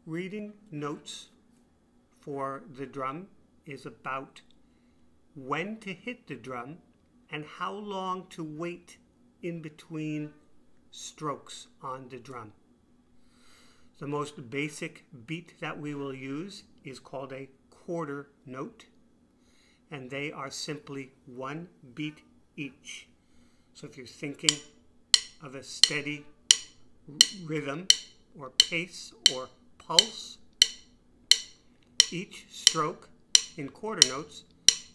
reading notes for the drum is about when to hit the drum and how long to wait in between strokes on the drum. The most basic beat that we will use is called a quarter note, and they are simply one beat each. So if you're thinking of a steady rhythm or pace or pulse, each stroke in quarter notes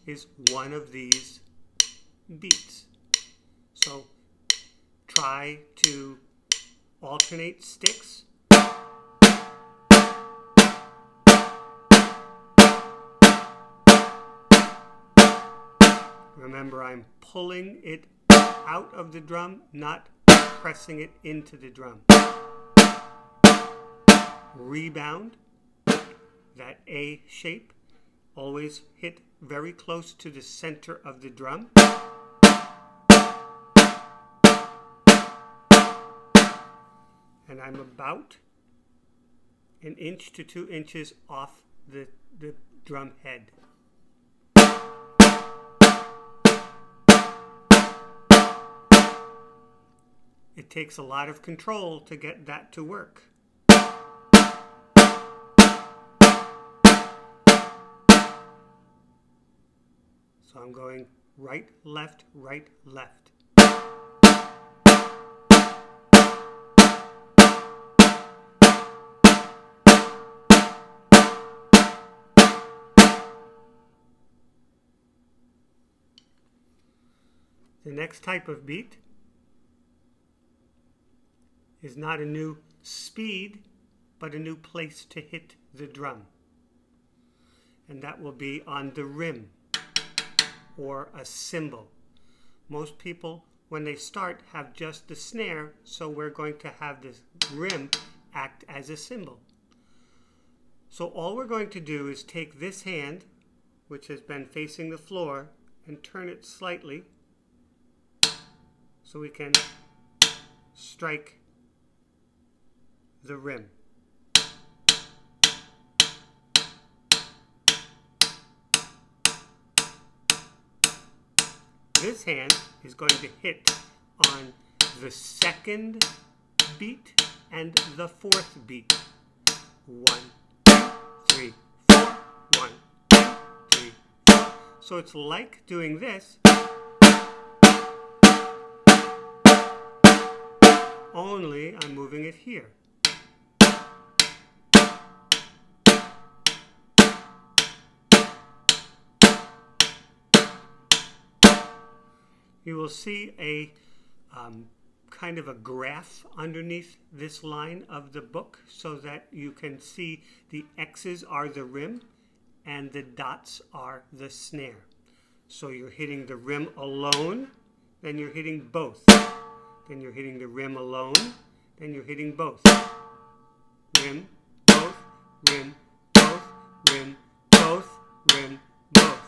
is one of these beats. So try to alternate sticks. Remember, I'm pulling it out of the drum, not pressing it into the drum. Rebound, that A shape, always hit very close to the center of the drum. And I'm about 1 inch to 2 inches off the drum head. It takes a lot of control to get that to work. So I'm going right, left, right, left. The next type of beat is not a new speed, but a new place to hit the drum. And that will be on the rim or a cymbal. Most people, when they start, have just the snare, so we're going to have this rim act as a cymbal. So all we're going to do is take this hand, which has been facing the floor, and turn it slightly so we can strike the rim. This hand is going to hit on the second beat and the fourth beat. 1, 2, 3, 4. 1, 2, 3, 4. So it's like doing this, only I'm moving it here. You will see a kind of a graph underneath this line of the book so that you can see the X's are the rim and the dots are the snare. So you're hitting the rim alone, then you're hitting both. Then you're hitting the rim alone, then you're hitting both. Rim, both, rim, both, rim, both, rim, both.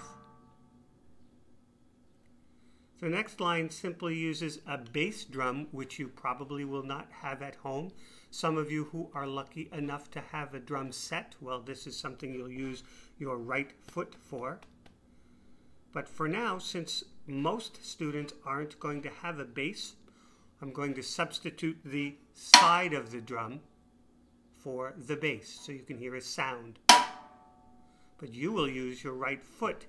The next line simply uses a bass drum, which you probably will not have at home. Some of you who are lucky enough to have a drum set, well, this is something you'll use your right foot for. But for now, since most students aren't going to have a bass, I'm going to substitute the side of the drum for the bass, so you can hear a sound. But you will use your right foot.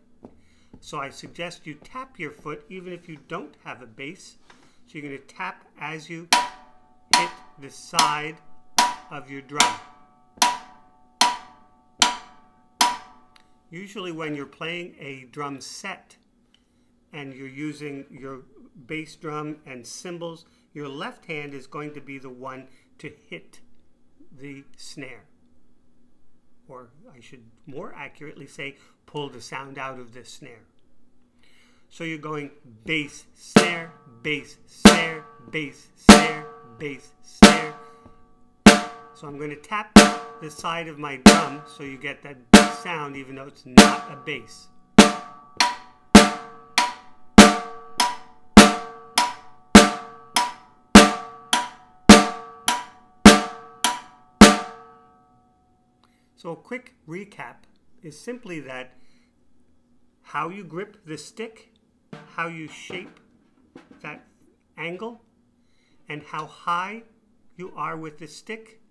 So I suggest you tap your foot even if you don't have a bass. So you're going to tap as you hit the side of your drum. Usually when you're playing a drum set and you're using your bass drum and cymbals, your left hand is going to be the one to hit the snare. Or I should more accurately say, pull the sound out of the snare. So you're going bass, snare, bass, snare, bass, snare, bass, snare. So I'm going to tap the side of my drum so you get that bass sound even though it's not a bass. So a quick recap is simply that how you grip the stick, how you shape that angle, and how high you are with the stick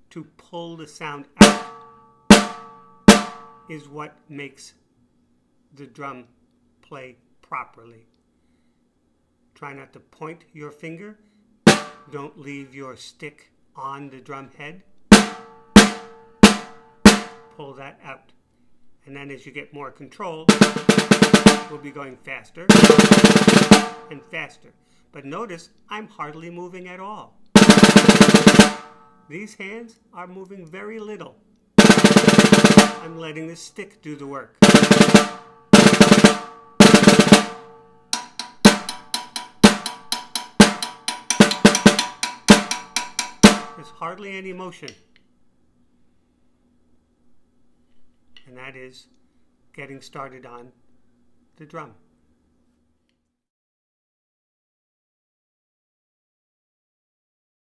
to pull the sound out is what makes the drum play properly. Try not to point your finger. Don't leave your stick on the drum head. Pull that out. And then as you get more control, we'll be going faster and faster. But notice I'm hardly moving at all. These hands are moving very little. I'm letting the stick do the work. There's hardly any motion. And that is getting started on the drum.